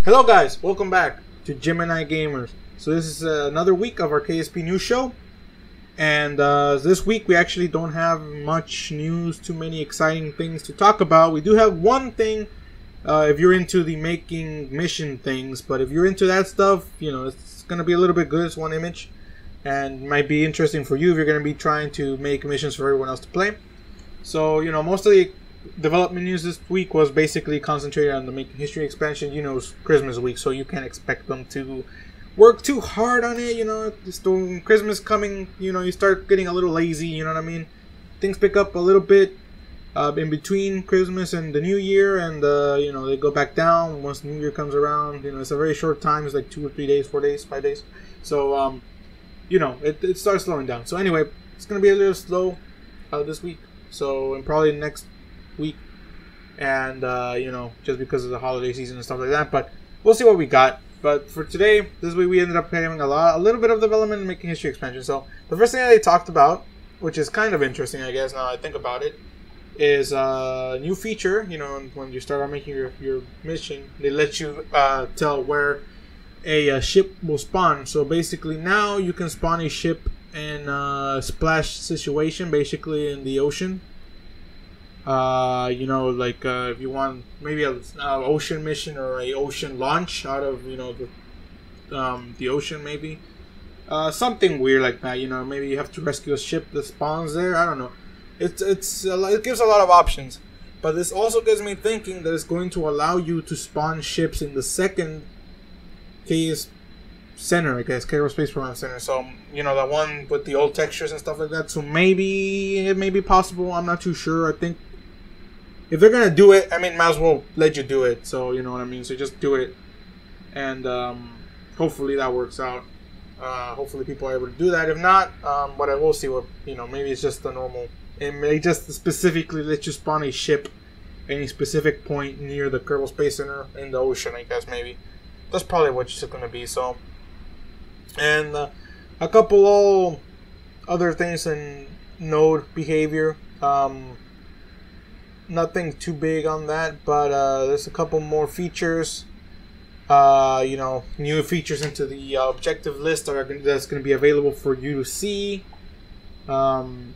Hello guys, welcome back to Gemini Gamers. So this is another week of our KSP news show, and this week we actually don't have much news, too many exciting things to talk about. We do have one thing if you're into the making mission things, but if you're into that stuff, you know, it's going to be a little bit good. It's one image, and might be interesting for you if you're going to be trying to make missions for everyone else to play. So, you know, most of the development news this week was basically concentrated on the Making History expansion. You know, it's Christmas week, so you can't expect them to work too hard on it. You know, just when Christmas coming, you know, you start getting a little lazy, you know what I mean? Things pick up a little bit in between Christmas and the New Year, and, you know, they go back down once the New Year comes around. You know, it's a very short time. It's like 2 or 3 days, 4 days, 5 days. So, you know, it starts slowing down. So anyway, it's going to be a little slow this week. So, and probably next week, and you know, just because of the holiday season and stuff like that, but we'll see what we got. But for today, this week we ended up having a little bit of development and Making History expansion. So the first thing that they talked about, which is kind of interesting, I guess, now I think about it, is a new feature. You know, when you start out making your mission, they let you tell where a ship will spawn. So basically now you can spawn a ship in a splash situation, basically in the ocean. You know, like if you want maybe a ocean mission or a ocean launch out of, you know, the ocean, maybe something weird like that. You know, maybe you have to rescue a ship that spawns there. I don't know. It gives a lot of options, but this also gets me thinking that it's going to allow you to spawn ships in the second KS center, I guess, Kerbal Space Program Center. So, you know, the one with the old textures and stuff like that. So maybe it may be possible. I'm not too sure. I think if they're gonna do it, I mean, might as well let you do it. So, you know what I mean. So just do it, and hopefully that works out. Hopefully people are able to do that. If not, but I will see what, you know. Maybe it's just the normal. It may just specifically let you spawn a ship at any specific point near the Kerbal Space Center in the ocean. I guess maybe that's probably what it's gonna be. So. And a couple other things in node behavior. Nothing too big on that, but there's a couple more features. You know, new features into the objective list that's going to be available for you to see. You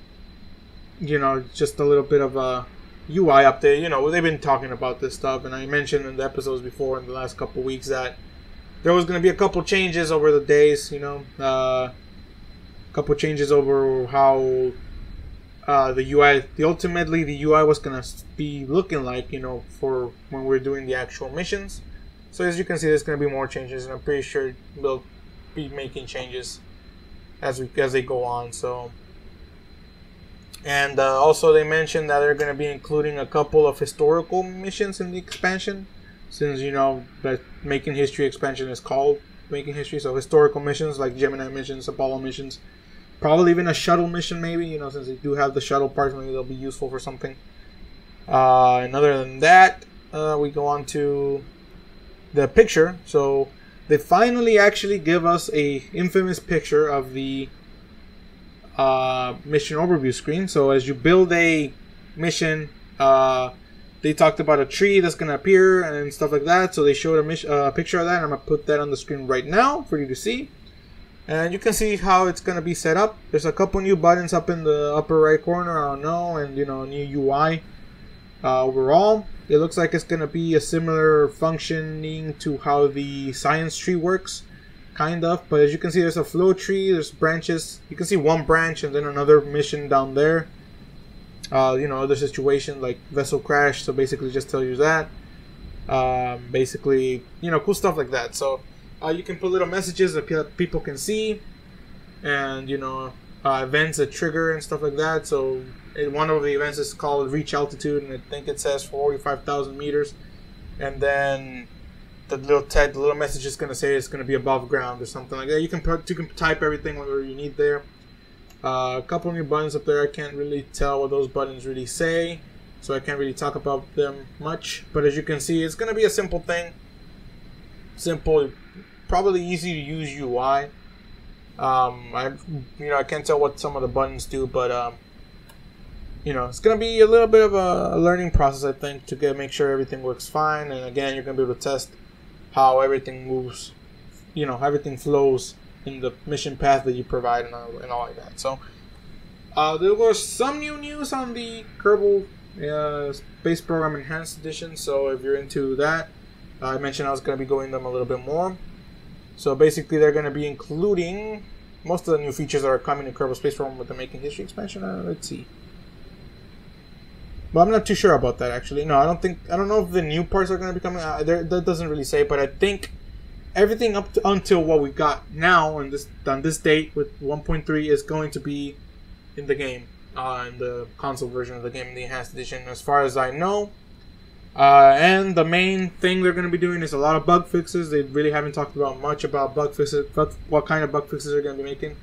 know, just a little bit of a UI update. You know, they've been talking about this stuff, and I mentioned in the episodes before in the last couple weeks that there was going to be a couple changes over the days, you know, a couple changes over how the UI, ultimately the UI was going to be looking like, you know, for when we're doing the actual missions. So as you can see, there's going to be more changes, and I'm pretty sure they'll be making changes as they go on. So, and also they mentioned that they're going to be including a couple of historical missions in the expansion. Since, you know, that Making History expansion is called Making History, so historical missions like Gemini missions, Apollo missions, probably even a shuttle mission, maybe, you know, since they do have the shuttle parts, maybe they'll be useful for something. And other than that, we go on to the picture. So they finally actually give us a infamous picture of the mission overview screen. So as you build a mission, they talked about a tree that's going to appear and stuff like that. So they showed a picture of that. And I'm going to put that on the screen right now for you to see. And you can see how it's going to be set up. There's a couple new buttons up in the upper right corner. I don't know. And, you know, new UI overall. It looks like it's going to be a similar functioning to how the science tree works. Kind of. But as you can see, there's a flow tree. There's branches. You can see one branch and then another mission down there. You know, other situation like vessel crash, so basically just tell you that. Basically, you know, cool stuff like that. So you can put little messages that people can see, and, you know, events that trigger and stuff like that. So one of the events is called reach altitude, and I think it says 45,000 meters. And then the little message is going to say it's going to be above ground or something like that. You can type everything whatever you need there. A couple new buttons up there. I can't really tell what those buttons really say, so I can't really talk about them much. But as you can see, it's going to be a simple thing. Simple, probably easy to use UI. I can't tell what some of the buttons do, but you know, it's going to be a little bit of a learning process, I think, to make sure everything works fine. And again, you're going to be able to test how everything moves, you know, everything flows in the mission path that you provide and all like that. So there was some new news on the Kerbal Space Program Enhanced Edition. So if you're into that, I mentioned I was going to be going them a little bit more. So basically, they're going to be including most of the new features that are coming to Kerbal Space Program with the Making History expansion. Let's see. But I'm not too sure about that, actually. No, I don't know if the new parts are going to be coming. That doesn't really say, but I think everything up to, until what we got now on this date with 1.3 is going to be in the game, in the console version of the game, in the Enhanced Edition, as far as I know. And the main thing they're going to be doing is a lot of bug fixes. They really haven't talked about much about bug fixes, what kind of bug fixes they're going to be making.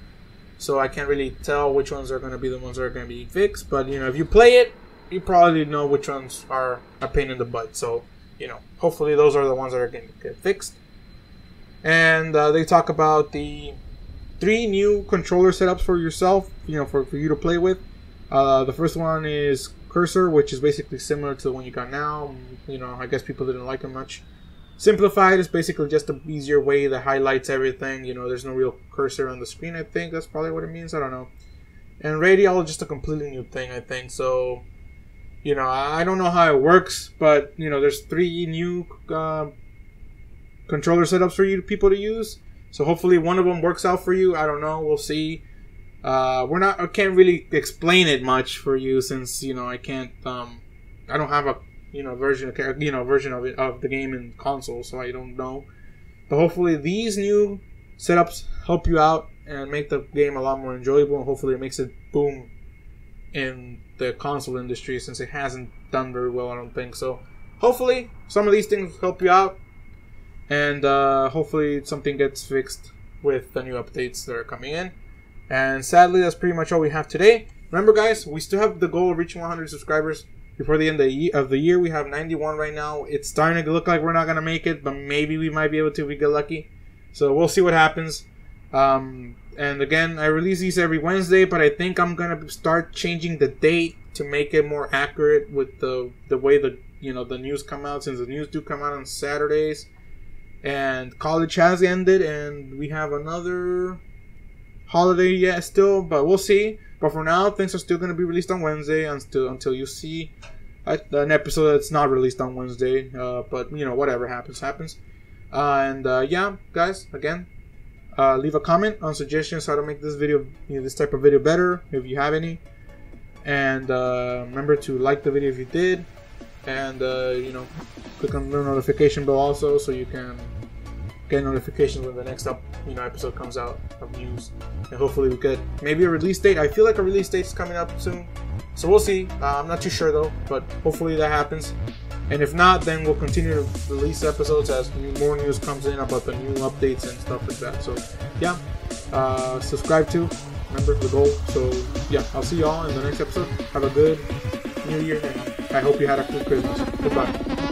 So I can't really tell which ones are going to be the ones that are going to be fixed. But, you know, if you play it, you probably know which ones are a pain in the butt. So, you know, hopefully those are the ones that are going to get fixed. And they talk about the 3 new controller setups for yourself, you know, for you to play with. The first one is Cursor, which is basically similar to the one you got now. You know, I guess people didn't like it much. Simplified is basically just an easier way that highlights everything. You know, there's no real cursor on the screen, I think. That's probably what it means. I don't know. And Radial is just a completely new thing, I think. So, you know, I don't know how it works, but, you know, there's 3 new controller setups for you people to use. So hopefully one of them works out for you. I don't know. We'll see. I can't really explain it much for you since, you know, I don't have a, you know, version of it of the game in console, so I don't know. But hopefully these new setups help you out and make the game a lot more enjoyable, and hopefully it makes it boom in the console industry, since it hasn't done very well, I don't think. So hopefully some of these things help you out, and hopefully something gets fixed with the new updates that are coming in. And sadly, that's pretty much all we have today. Remember, guys, we still have the goal of reaching 100 subscribers before the end of the year. We have 91 right now. It's starting to look like we're not going to make it, but maybe we might be able to if we get lucky. So we'll see what happens. And again, I release these every Wednesday, but I think I'm going to start changing the date to make it more accurate with the way the news come out, since the news do come out on Saturdays. And college has ended, and we have another holiday still, but we'll see. But for now, things are still going to be released on Wednesday until you see an episode that's not released on Wednesday. But, you know, whatever happens. Yeah, guys, again, leave a comment on suggestions how to make this video, this type of video better, if you have any. And remember to like the video if you did, and click on the notification bell also, so you can get notifications when the next episode comes out of news. And hopefully we get maybe a release date. I feel like a release date is coming up soon, so we'll see. I'm not too sure though, but hopefully that happens. And if not, then we'll continue to release episodes as more news comes in about the new updates and stuff like that. So yeah, subscribe to, remember the goal. So yeah, I'll see y'all in the next episode. Have a good New Year, and I hope you had a good Christmas. Goodbye.